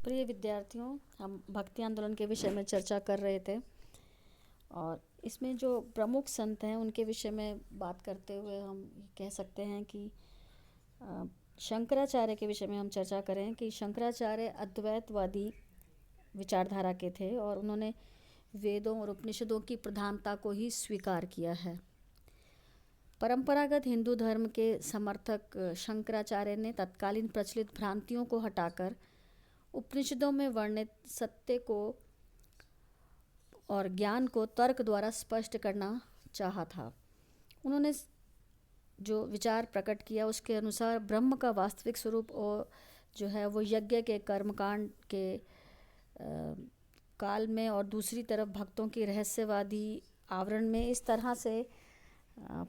प्रिय विद्यार्थियों, हम भक्ति आंदोलन के विषय में चर्चा कर रहे थे और इसमें जो प्रमुख संत हैं उनके विषय में बात करते हुए हम कह सकते हैं कि शंकराचार्य के विषय में हम चर्चा करें कि शंकराचार्य अद्वैतवादी विचारधारा के थे और उन्होंने वेदों और उपनिषदों की प्रधानता को ही स्वीकार किया है। परंपरागत हिंदू धर्म के समर्थक शंकराचार्य ने तत्कालीन प्रचलित भ्रांतियों को हटाकर उपनिषदों में वर्णित सत्य को और ज्ञान को तर्क द्वारा स्पष्ट करना चाहा था। उन्होंने जो विचार प्रकट किया उसके अनुसार ब्रह्म का वास्तविक स्वरूप और जो है वो यज्ञ के कर्मकांड के काल में और दूसरी तरफ भक्तों की रहस्यवादी आवरण में इस तरह से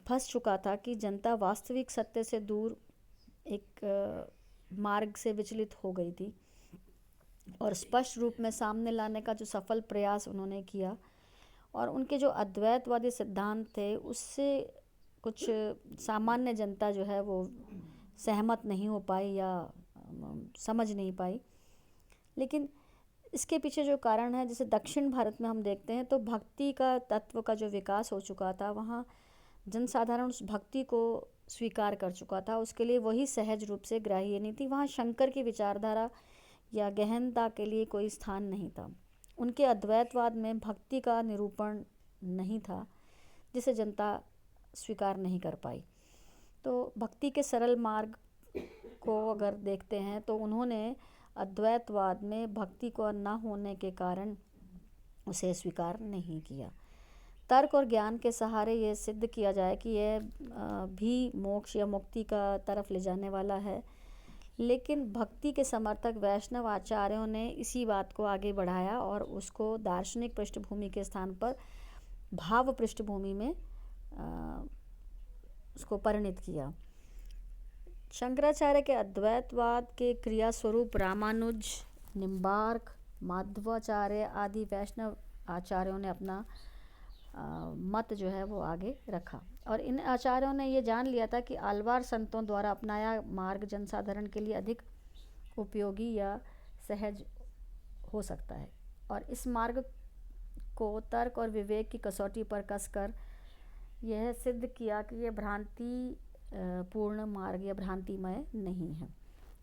फंस चुका था कि जनता वास्तविक सत्य से दूर एक मार्ग से विचलित हो गई थी और स्पष्ट रूप में सामने लाने का जो सफल प्रयास उन्होंने किया और उनके जो अद्वैतवादी सिद्धांत थे उससे कुछ सामान्य जनता जो है वो सहमत नहीं हो पाई या समझ नहीं पाई। लेकिन इसके पीछे जो कारण है, जैसे दक्षिण भारत में हम देखते हैं तो भक्ति का तत्व का जो विकास हो चुका था, वहाँ जनसाधारण उस भक्ति को स्वीकार कर चुका था, उसके लिए वही सहज रूप से ग्राह्य नहीं थी। वहाँ शंकर की विचारधारा या गहनता के लिए कोई स्थान नहीं था। उनके अद्वैतवाद में भक्ति का निरूपण नहीं था जिसे जनता स्वीकार नहीं कर पाई। तो भक्ति के सरल मार्ग को अगर देखते हैं तो उन्होंने अद्वैतवाद में भक्ति को न होने के कारण उसे स्वीकार नहीं किया। तर्क और ज्ञान के सहारे ये सिद्ध किया जाए कि यह भी मोक्ष या मुक्ति का तरफ ले जाने वाला है, लेकिन भक्ति के समर्थक वैष्णव आचार्यों ने इसी बात को आगे बढ़ाया और उसको दार्शनिक पृष्ठभूमि के स्थान पर भाव पृष्ठभूमि में उसको परिणित किया। शंकराचार्य के अद्वैतवाद के क्रिया स्वरूप रामानुज, निम्बार्क, माध्वाचार्य आदि वैष्णव आचार्यों ने अपना मत जो है वो आगे रखा और इन आचार्यों ने ये जान लिया था कि आलवार संतों द्वारा अपनाया मार्ग जनसाधारण के लिए अधिक उपयोगी या सहज हो सकता है और इस मार्ग को तर्क और विवेक की कसौटी पर कसकर यह सिद्ध किया कि यह भ्रांति पूर्ण मार्ग या भ्रांतिमय नहीं है।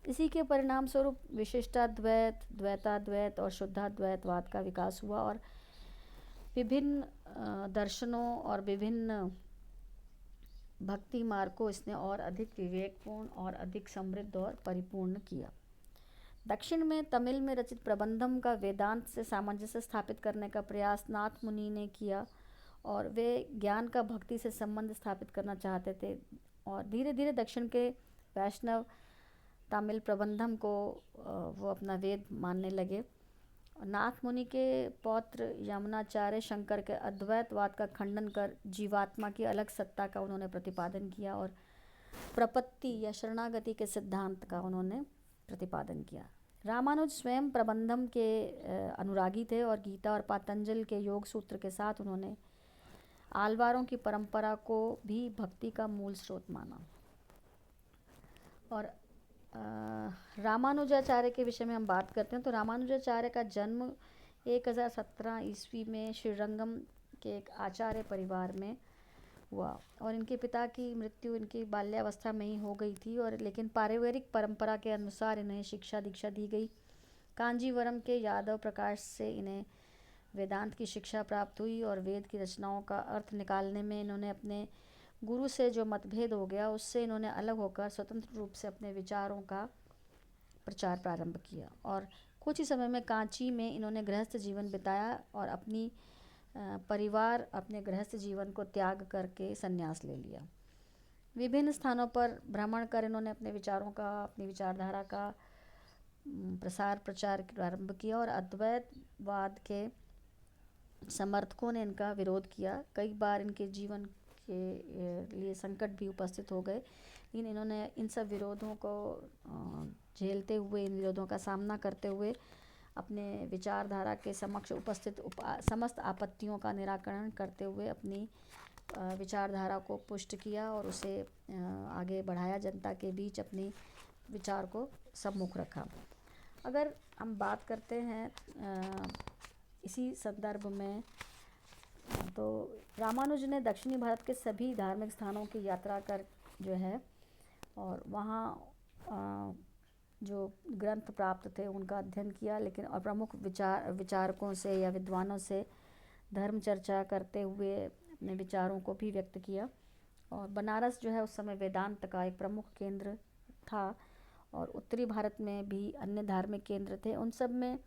इसी के परिणाम स्वरूप विशिष्टाद्वैत, द्वैताद्वैत और शुद्धाद्वैतवाद का विकास हुआ और विभिन्न दर्शनों और विभिन्न भक्ति मार्ग को इसने और अधिक विवेकपूर्ण और अधिक समृद्ध और परिपूर्ण किया। दक्षिण में तमिल में रचित प्रबंधम का वेदांत से सामंजस्य स्थापित करने का प्रयास नाथ मुनि ने किया और वे ज्ञान का भक्ति से संबंध स्थापित करना चाहते थे और धीरे धीरे दक्षिण के वैष्णव तमिल प्रबंधम को वो अपना वेद मानने लगे। नाथ मुनि के पौत्र यमुनाचार्य शंकर के अद्वैतवाद का खंडन कर जीवात्मा की अलग सत्ता का उन्होंने प्रतिपादन किया और प्रपत्ति या शरणागति के सिद्धांत का उन्होंने प्रतिपादन किया। रामानुज स्वयं प्रबंधम के अनुरागी थे और गीता और पातंजल के योग सूत्र के साथ उन्होंने आलवारों की परंपरा को भी भक्ति का मूल स्रोत माना। और रामानुजाचार्य के विषय में हम बात करते हैं तो रामानुजाचार्य का जन्म 1017 ईस्वी में श्रीरंगम के एक आचार्य परिवार में हुआ और इनके पिता की मृत्यु इनकी बाल्यावस्था में ही हो गई थी और लेकिन पारिवारिक परंपरा के अनुसार इन्हें शिक्षा दीक्षा दी गई। कांजीवरम के यादव प्रकाश से इन्हें वेदांत की शिक्षा प्राप्त हुई और वेद की रचनाओं का अर्थ निकालने में इन्होंने अपने गुरु से जो मतभेद हो गया उससे इन्होंने अलग होकर स्वतंत्र रूप से अपने विचारों का प्रचार प्रारंभ किया और कुछ ही समय में कांची में इन्होंने गृहस्थ जीवन बिताया और अपनी परिवार अपने गृहस्थ जीवन को त्याग करके संन्यास ले लिया। विभिन्न स्थानों पर भ्रमण कर इन्होंने अपने विचारों का, अपनी विचारधारा का प्रसार प्रचार प्रारंभ किया और अद्वैतवाद के समर्थकों ने इनका विरोध किया। कई बार इनके जीवन के लिए संकट भी उपस्थित हो गए, लेकिन इन्होंने इन सब विरोधों को झेलते हुए, इन विरोधों का सामना करते हुए अपने विचारधारा के समक्ष उपस्थित समस्त आपत्तियों का निराकरण करते हुए अपनी विचारधारा को पुष्ट किया और उसे आगे बढ़ाया, जनता के बीच अपनी विचार को सम्मुख रखा। अगर हम बात करते हैं इसी संदर्भ में, तो रामानुज ने दक्षिणी भारत के सभी धार्मिक स्थानों की यात्रा कर जो है और वहाँ जो ग्रंथ प्राप्त थे उनका अध्ययन किया, लेकिन और प्रमुख विचारकों से या विद्वानों से धर्म चर्चा करते हुए अपने विचारों को भी व्यक्त किया। और बनारस जो है उस समय वेदांत का एक प्रमुख केंद्र था, और उत्तरी भारत में भी अन्य धार्मिक केंद्र थे। उन सब में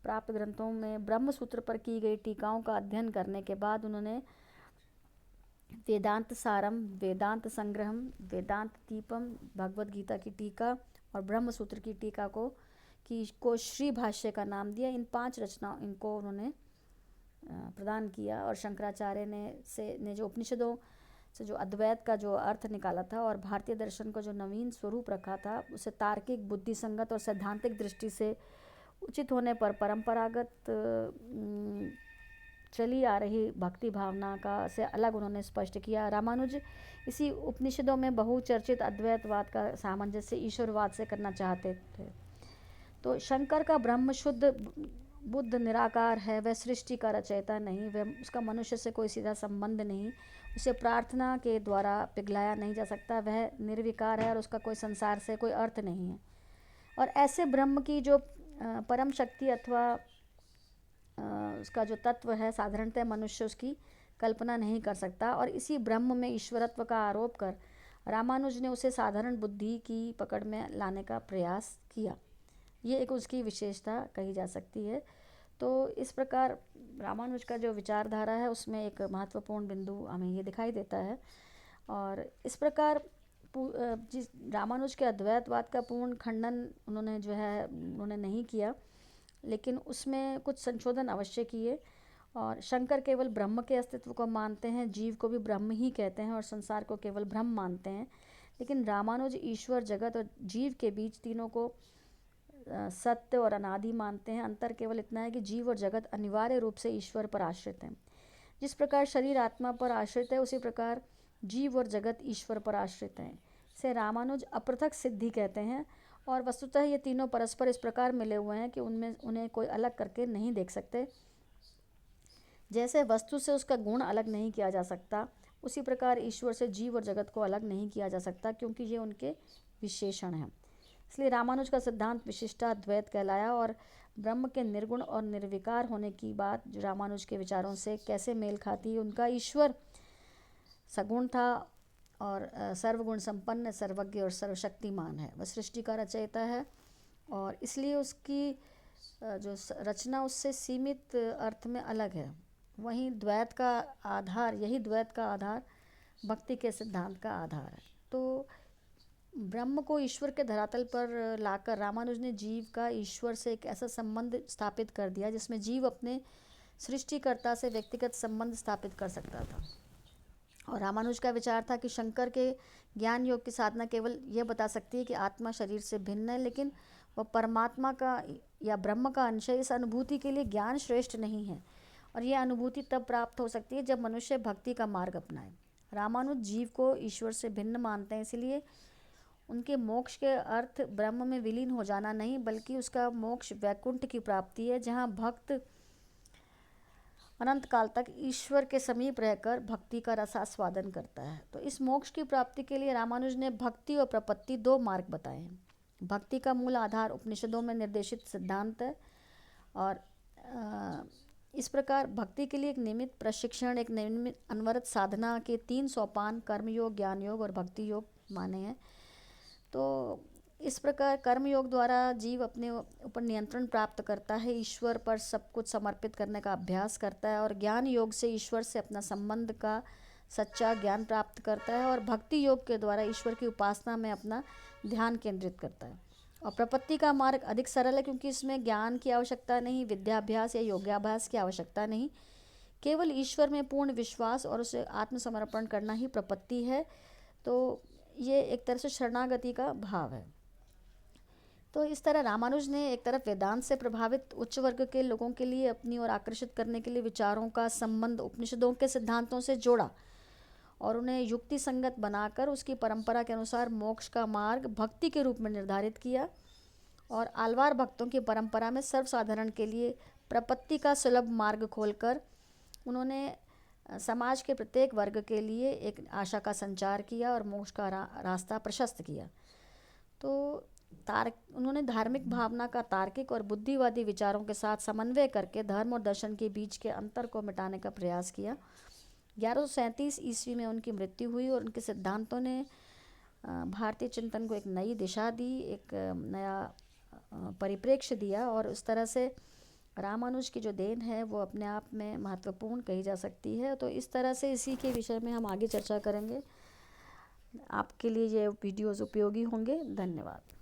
प्राप्त ग्रंथों में ब्रह्म सूत्र पर की गई टीकाओं का अध्ययन करने के बाद उन्होंने वेदांत सारम, वेदांत संग्रहम, वेदांत दीपम, भगवद गीता की टीका और ब्रह्म सूत्र की टीका को श्री भाष्य का नाम दिया। इन 5 रचनाओं इनको उन्होंने प्रदान किया। और शंकराचार्य ने जो उपनिषदों से जो अद्वैत का जो अर्थ निकाला था और भारतीय दर्शन का जो नवीन स्वरूप रखा था, उसे तार्किक, बुद्धिसंगत और सैद्धांतिक दृष्टि से उचित होने पर परंपरागत चली आ रही भक्ति भावना का से अलग उन्होंने स्पष्ट किया। रामानुज इसी उपनिषदों में बहुचर्चित अद्वैतवाद का सामंजस्य ईश्वरवाद से करना चाहते थे। तो शंकर का ब्रह्म शुद्ध बुद्ध निराकार है, वह सृष्टि का रचयिता नहीं, वह उसका मनुष्य से कोई सीधा संबंध नहीं, उसे प्रार्थना के द्वारा पिघलाया नहीं जा सकता, वह निर्विकार है और उसका कोई संसार से कोई अर्थ नहीं है। और ऐसे ब्रह्म की जो परम शक्ति अथवा उसका जो तत्व है, साधारणतः मनुष्य उसकी कल्पना नहीं कर सकता। और इसी ब्रह्म में ईश्वरत्व का आरोप कर रामानुज ने उसे साधारण बुद्धि की पकड़ में लाने का प्रयास किया। ये एक उसकी विशेषता कही जा सकती है। तो इस प्रकार रामानुज का जो विचारधारा है उसमें एक महत्वपूर्ण बिंदु हमें ये दिखाई देता है। और इस प्रकार जिस रामानुज के अद्वैतवाद का पूर्ण खंडन उन्होंने नहीं किया, लेकिन उसमें कुछ संशोधन अवश्य किए। और शंकर केवल ब्रह्म के अस्तित्व को मानते हैं, जीव को भी ब्रह्म ही कहते हैं और संसार को केवल ब्रह्म मानते हैं। लेकिन रामानुज ईश्वर, जगत और जीव के बीच तीनों को सत्य और अनादि मानते हैं। अंतर केवल इतना है कि जीव और जगत अनिवार्य रूप से ईश्वर पर आश्रित हैं। जिस प्रकार शरीर आत्मा पर आश्रित है, उसी प्रकार जीव और जगत ईश्वर पर आश्रित हैं। इसे रामानुज अपृथक सिद्धि कहते हैं। और वस्तुतः ये तीनों परस्पर इस प्रकार मिले हुए हैं कि उन्हें कोई अलग करके नहीं देख सकते। जैसे वस्तु से उसका गुण अलग नहीं किया जा सकता, उसी प्रकार ईश्वर से जीव और जगत को अलग नहीं किया जा सकता, क्योंकि ये उनके विशेषण हैं। इसलिए रामानुज का सिद्धांत विशिष्टाद्वैत कहलाया। और ब्रह्म के निर्गुण और निर्विकार होने की बात जो रामानुज के विचारों से कैसे मेल खाती, उनका ईश्वर सगुण था और सर्वगुण संपन्न, सर्वज्ञ और सर्वशक्तिमान है। वह सृष्टि का रचयिता है और इसलिए उसकी जो रचना उससे सीमित अर्थ में अलग है। वहीं द्वैत का आधार भक्ति के सिद्धांत का आधार है। तो ब्रह्म को ईश्वर के धरातल पर लाकर रामानुज ने जीव का ईश्वर से एक ऐसा संबंध स्थापित कर दिया जिसमें जीव अपने सृष्टिकर्ता से व्यक्तिगत संबंध स्थापित कर सकता था। और रामानुज का विचार था कि शंकर के ज्ञान योग की साधना केवल यह बता सकती है कि आत्मा शरीर से भिन्न है, लेकिन वह परमात्मा का या ब्रह्म का अंश है। इस अनुभूति के लिए ज्ञान श्रेष्ठ नहीं है और यह अनुभूति तब प्राप्त हो सकती है जब मनुष्य भक्ति का मार्ग अपनाए। रामानुज जीव को ईश्वर से भिन्न मानते हैं, इसलिए उनके मोक्ष के अर्थ ब्रह्म में विलीन हो जाना नहीं, बल्कि उसका मोक्ष वैकुंठ की प्राप्ति है, जहाँ भक्त अनंत काल तक ईश्वर के समीप रहकर भक्ति का रसास्वादन करता है। तो इस मोक्ष की प्राप्ति के लिए रामानुज ने भक्ति और प्रपत्ति 2 मार्ग बताए हैं। भक्ति का मूल आधार उपनिषदों में निर्देशित सिद्धांत है और इस प्रकार भक्ति के लिए एक नियमित प्रशिक्षण, एक नियमित अनवरत साधना के 3 सोपान कर्मयोग, ज्ञान योग और भक्ति योग माने हैं। तो इस प्रकार कर्म योग द्वारा जीव अपने ऊपर नियंत्रण प्राप्त करता है, ईश्वर पर सब कुछ समर्पित करने का अभ्यास करता है और ज्ञान योग से ईश्वर से अपना संबंध का सच्चा ज्ञान प्राप्त करता है और भक्ति योग के द्वारा ईश्वर की उपासना में अपना ध्यान केंद्रित करता है। और प्रपत्ति का मार्ग अधिक सरल है, क्योंकि इसमें ज्ञान की आवश्यकता नहीं, विद्याभ्यास या योगाभ्यास की आवश्यकता नहीं, केवल ईश्वर में पूर्ण विश्वास और उसे आत्मसमर्पण करना ही प्रपत्ति है। तो ये एक तरह से शरणागति का भाव है। तो इस तरह रामानुज ने एक तरफ वेदांत से प्रभावित उच्च वर्ग के लोगों के लिए अपनी ओर आकर्षित करने के लिए विचारों का संबंध उपनिषदों के सिद्धांतों से जोड़ा और उन्हें युक्ति संगत बनाकर उसकी परंपरा के अनुसार मोक्ष का मार्ग भक्ति के रूप में निर्धारित किया। और आलवार भक्तों की परंपरा में सर्वसाधारण के लिए प्रपत्ति का सुलभ मार्ग खोलकर उन्होंने समाज के प्रत्येक वर्ग के लिए एक आशा का संचार किया और मोक्ष का रास्ता प्रशस्त किया। तो उन्होंने धार्मिक भावना का तार्किक और बुद्धिवादी विचारों के साथ समन्वय करके धर्म और दर्शन के बीच के अंतर को मिटाने का प्रयास किया। 1137 ईस्वी में उनकी मृत्यु हुई और उनके सिद्धांतों ने भारतीय चिंतन को एक नई दिशा दी, एक नया परिप्रेक्ष्य दिया, और उस तरह से रामानुज की जो देन है वो अपने आप में महत्वपूर्ण कही जा सकती है। तो इस तरह से इसी के विषय में हम आगे चर्चा करेंगे। आपके लिए ये वीडियोज़ उपयोगी होंगे। धन्यवाद।